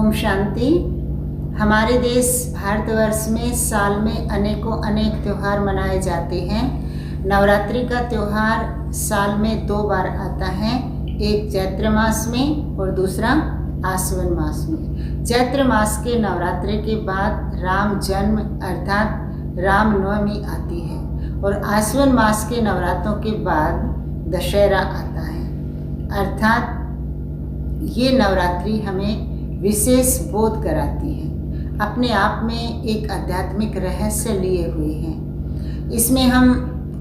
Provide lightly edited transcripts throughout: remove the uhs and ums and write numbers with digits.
ओम शांति। हमारे देश भारतवर्ष में साल में अनेक त्यौहार मनाए जाते हैं। नवरात्रि का त्यौहार साल में 2 बार आता है, एक चैत्र मास में और दूसरा आश्विन मास में। चैत्र मास के नवरात्रि के बाद राम जन्म अर्थात रामनवमी आती है और आश्विन मास के नवरात्रों के बाद दशहरा आता है। अर्थात ये नवरात्रि हमें विशेष बोध कराती है, अपने आप में एक आध्यात्मिक रहस्य लिए हुए हैं। इसमें हम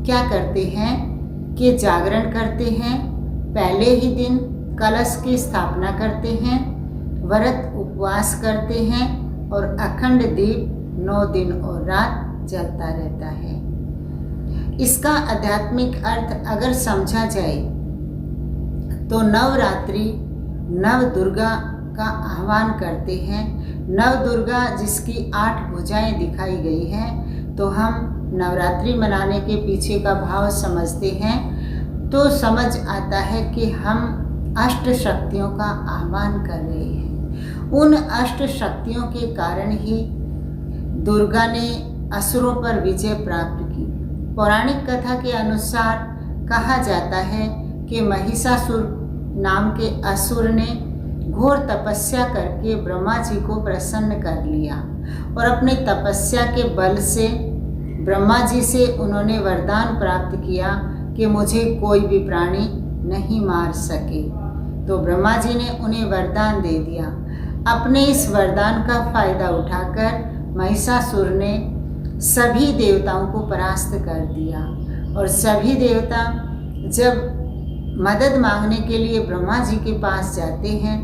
क्या करते हैं कि जागरण करते हैं, पहले ही दिन कलश की स्थापना करते हैं, व्रत उपवास करते हैं और अखंड दीप 9 दिन और रात जलता रहता है। इसका आध्यात्मिक अर्थ अगर समझा जाए तो नवरात्रि नव दुर्गा का आह्वान करते हैं। नव दुर्गा जिसकी 8 भुजाएं दिखाई गई हैं, तो हम नवरात्रि मनाने के पीछे का भाव समझते हैं तो समझ आता है कि हम अष्ट शक्तियों का आह्वान कर रहे हैं। उन अष्ट शक्तियों के कारण ही दुर्गा ने असुरों पर विजय प्राप्त की। पौराणिक कथा के अनुसार कहा जाता है कि महिषासुर नाम के असुर ने घोर तपस्या करके ब्रह्मा जी को प्रसन्न कर लिया और अपने तपस्या के बल से ब्रह्मा जी से उन्होंने वरदान प्राप्त किया कि मुझे कोई भी प्राणी नहीं मार सके। तो ब्रह्मा जी ने उन्हें वरदान दे दिया। अपने इस वरदान का फायदा उठाकर महिषासुर ने सभी देवताओं को परास्त कर दिया और सभी देवता जब मदद मांगने के लिए ब्रह्मा जी के पास जाते हैं,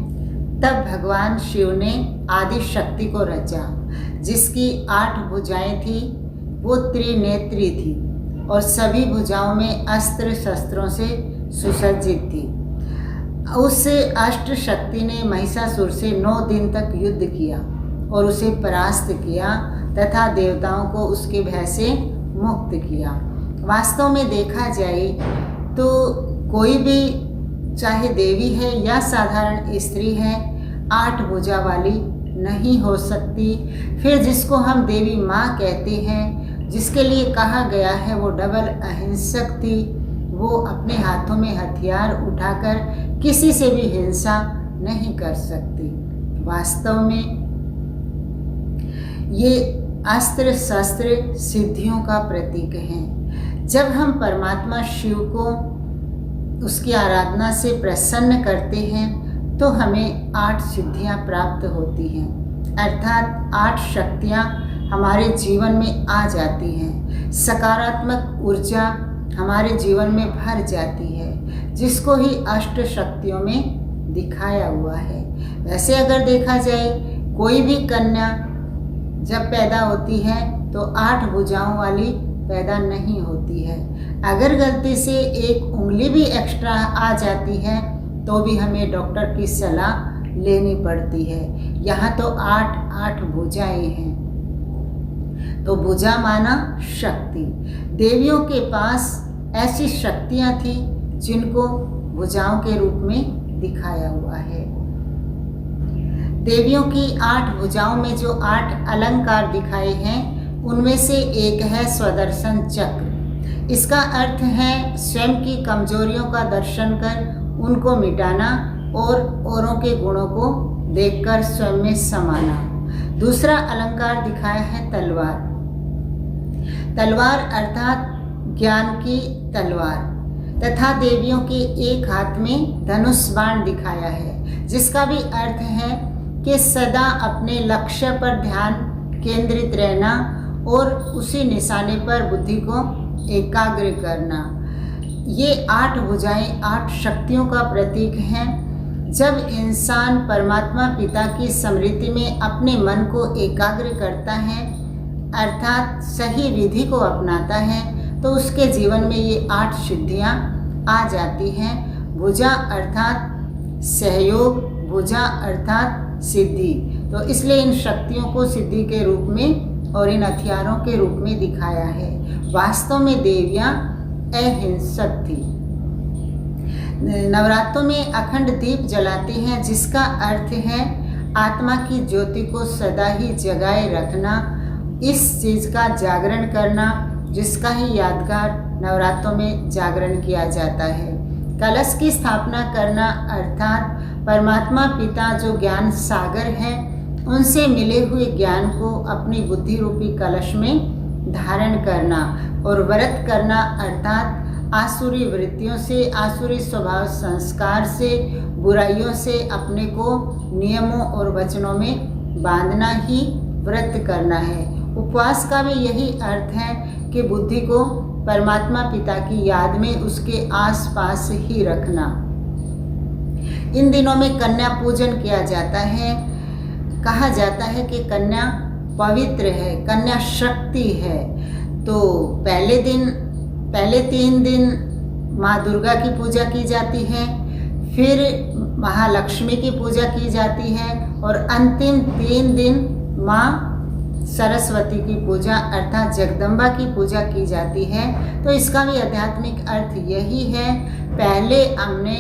तब भगवान शिव ने आदि शक्ति को रचा, जिसकी 8 भुजाएं थी, वो त्रिनेत्री थी और सभी भुजाओं में अस्त्र शस्त्रों से सुसज्जित थी। उस अष्ट शक्ति ने महिषासुर से 9 दिन तक युद्ध किया और उसे परास्त किया तथा देवताओं को उसके भय से मुक्त किया। वास्तव में देखा जाए तो कोई भी चाहे देवी है या साधारण स्त्री है 8 भुजा वाली नहीं हो सकती। फिर जिसको हम देवी माँ कहते हैं, जिसके लिए कहा गया है वो डबल अहिंसक थी, वो अपने हाथों में हथियार उठाकर किसी से भी हिंसा नहीं कर सकती। वास्तव में ये अस्त्र शस्त्र सिद्धियों का प्रतीक हैं। जब हम परमात्मा शिव को उसकी आराधना से प्रसन्न करते हैं तो हमें 8 सिद्धियां प्राप्त होती हैं, अर्थात 8 शक्तियां हमारे जीवन में आ जाती हैं। सकारात्मक ऊर्जा हमारे जीवन में भर जाती है, जिसको ही अष्ट शक्तियों में दिखाया हुआ है। वैसे अगर देखा जाए कोई भी कन्या जब पैदा होती है तो 8 भुजाओं वाली पैदा नहीं होती है। अगर गलती से एक उंगली भी एक्स्ट्रा आ जाती है तो भी हमें डॉक्टर की सलाह लेनी पड़ती है। यहाँ तो 8 भुजाएं हैं, तो भुजा माना शक्ति। देवियों के पास ऐसी शक्तियाँ थी जिनको भुजाओं के रूप में दिखाया हुआ है। देवियों की 8 भुजाओं में जो 8 अलंकार दिखाए हैं, उनमें से एक है स्वदर्शन चक्र। इसका अर्थ है स्वयं की कमजोरियों का दर्शन कर उनको मिटाना और औरों के गुणों को देखकर स्वयं में समाना। दूसरा अलंकार दिखाया है तलवार। तलवार अर्थात ज्ञान की तलवार तथा देवियों के एक हाथ में धनुष बाण दिखाया है, जिसका भी अर्थ है कि सदा अपने लक्ष्य पर ध्यान केंद्रित रहना और उसी निशाने पर बुद्धि को एकाग्र करना। ये 8 भुजाएं 8 शक्तियों का प्रतीक हैं। जब इंसान परमात्मा पिता की स्मृति में अपने मन को एकाग्र करता है, अर्थात सही विधि को अपनाता है, तो उसके जीवन में ये 8 सिद्धियां आ जाती हैं। भुजा अर्थात सहयोग, भुजा अर्थात सिद्धि। तो इसलिए इन शक्तियों को सिद्धि के रूप में और इन हथियारों के रूप में दिखाया है। वास्तव में देवियाँ अहिंसक थी। नवरात्रों में अखंड दीप जलाते हैं, जिसका अर्थ है आत्मा की ज्योति को सदा ही जगाए रखना, इस चीज़ का जागरण करना, जिसका ही यादगार नवरात्रों में जागरण किया जाता है। कलश की स्थापना करना अर्थात परमात्मा पिता जो ज्ञान सागर हैं उनसे मिले हुए ज्ञान को अपनी बुद्धि रूपी कलश में धारण करना, और व्रत करना अर्थात आसुरी वृत्तियों से, आसुरी स्वभाव संस्कार से, बुराइयों से अपने को नियमों और वचनों में बांधना ही व्रत करना है। उपवास का भी यही अर्थ है कि बुद्धि को परमात्मा पिता की याद में उसके आसपास ही रखना। इन दिनों में कन्या पूजन किया जाता है। कहा जाता है कि कन्या पवित्र है, कन्या शक्ति है। तो पहले 3 दिन माँ दुर्गा की पूजा की जाती है, फिर महालक्ष्मी की पूजा की जाती है, और अंतिम 3 दिन माँ सरस्वती की पूजा अर्थात जगदम्बा की पूजा की जाती है। तो इसका भी आध्यात्मिक अर्थ यही है, पहले हमने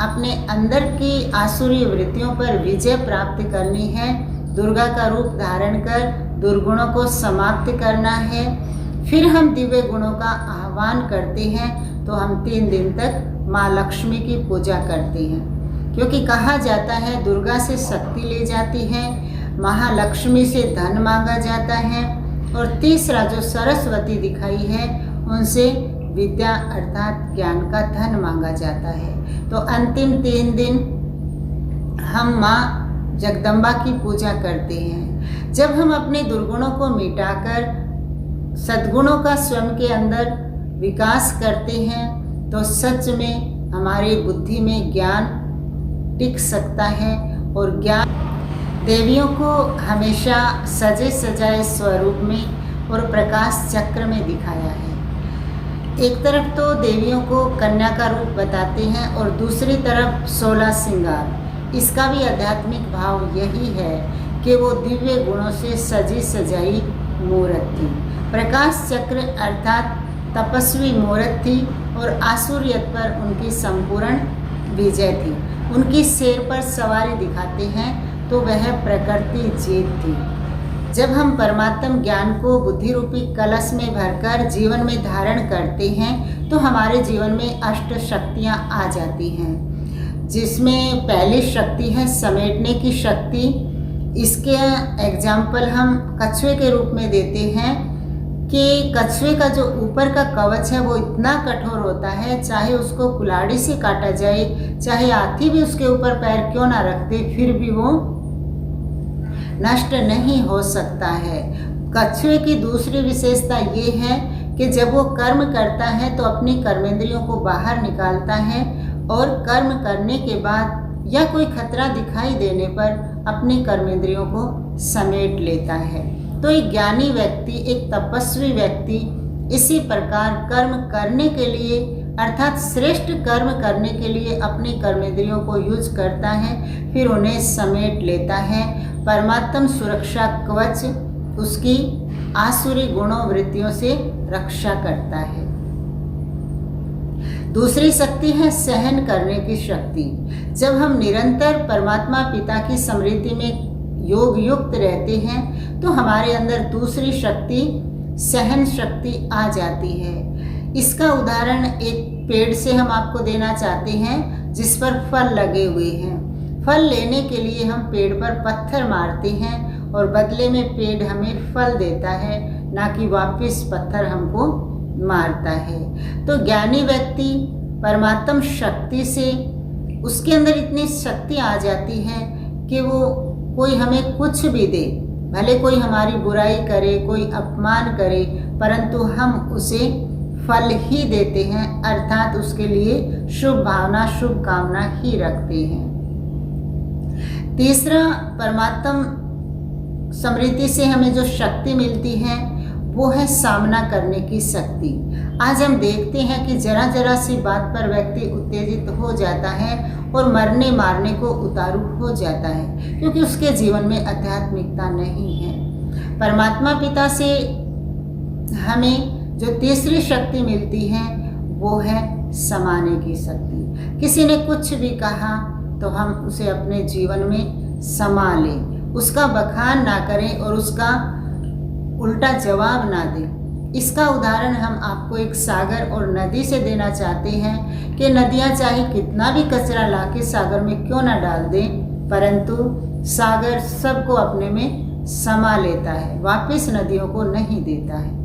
अपने अंदर की आसुरी वृत्तियों पर विजय प्राप्त करनी है, दुर्गा का रूप धारण कर दुर्गुणों को समाप्त करना है, फिर हम दिव्य गुणों का आह्वान करते हैं। तो हम 3 दिन तक माँ लक्ष्मी की पूजा करते हैं, क्योंकि कहा जाता है दुर्गा से शक्ति ले जाती है, महालक्ष्मी से धन मांगा जाता है, और तीसरा जो सरस्वती दिखाई है उनसे विद्या अर्थात ज्ञान का धन मांगा जाता है। तो अंतिम 3 दिन हम माँ जगदम्बा की पूजा करते हैं। जब हम अपने दुर्गुणों को मिटाकर सद्गुणों का स्वयं के अंदर विकास करते हैं तो सच में हमारी बुद्धि में ज्ञान टिक सकता है, और ज्ञान देवियों को हमेशा सजे सजाए स्वरूप में और प्रकाश चक्र में दिखाया है। एक तरफ तो देवियों को कन्या का रूप बताते हैं और दूसरी तरफ 16 श्रृंगार। इसका भी आध्यात्मिक भाव यही है कि वो दिव्य गुणों से सजी सजाई मूर्त थी। प्रकाश चक्र अर्थात तपस्वी मूर्त थी और आसुरियत पर उनकी संपूर्ण विजय थी। उनकी शेर पर सवारी दिखाते हैं तो वह प्रकृति जीत थी। जब हम परमात्म ज्ञान को बुद्धि रूपी कलश में भरकर जीवन में धारण करते हैं तो हमारे जीवन में अष्ट शक्तियाँ आ जाती हैं, जिसमें पहली शक्ति है समेटने की शक्ति। इसके एग्जाम्पल हम कछुए के रूप में देते हैं कि कछुए का जो ऊपर का कवच है वो इतना कठोर होता है, चाहे उसको कुल्हाड़ी से काटा जाए, चाहे हाथी भी उसके ऊपर पैर क्यों ना रखते, फिर भी वो नष्ट नहीं हो सकता है। कछुए की दूसरी विशेषता ये है कि जब वो कर्म करता है तो अपनी कर्मेंद्रियों को बाहर निकालता है, और कर्म करने के बाद या कोई खतरा दिखाई देने पर अपनी कर्मेंद्रियों को समेट लेता है। तो एक ज्ञानी व्यक्ति, एक तपस्वी व्यक्ति इसी प्रकार कर्म करने के लिए अर्थात श्रेष्ठ कर्म करने के लिए अपनी कर्मेंद्रियों को यूज करता है, फिर उन्हें समेट लेता है। परमात्म सुरक्षा कवच उसकी आसुरी गुणों वृत्तियों से रक्षा करता है। दूसरी शक्ति है सहन करने की शक्ति। जब हम निरंतर परमात्मा पिता की स्मृति में योग युक्त रहते हैं तो हमारे अंदर दूसरी शक्ति सहन शक्ति आ जाती है। इसका उदाहरण एक पेड़ से हम आपको देना चाहते हैं जिस पर फल लगे हुए हैं। फल लेने के लिए हम पेड़ पर पत्थर मारते हैं और बदले में पेड़ हमें फल देता है, ना कि वापस पत्थर हमको मारता है। तो ज्ञानी व्यक्ति परमात्म शक्ति से उसके अंदर इतनी शक्ति आ जाती है कि वो कोई हमें कुछ भी दे, भले कोई हमारी बुराई करे, कोई अपमान करे, परंतु हम उसे फल ही देते हैं, अर्थात उसके लिए शुभ भावना शुभ कामना ही रखते हैं। तीसरा, परमात्म स्मृति से हमें जो शक्ति मिलती है वो है सामना करने की शक्ति। आज हम देखते हैं कि जरा जरा सी बात पर व्यक्ति उत्तेजित हो जाता है और मरने मारने को उतारू हो जाता है, क्योंकि उसके जीवन में आध्यात्मिकता नहीं है। परमात्मा पिता से हमें जो तीसरी शक्ति मिलती है वो है समाने की शक्ति। किसी ने कुछ भी कहा तो हम उसे अपने जीवन में समा ले, उसका बखान ना करें और उसका उल्टा जवाब ना दें। इसका उदाहरण हम आपको एक सागर और नदी से देना चाहते हैं कि नदियाँ चाहे कितना भी कचरा लाके सागर में क्यों ना डाल दें, परंतु सागर सबको अपने में समा लेता है, वापस नदियों को नहीं देता है।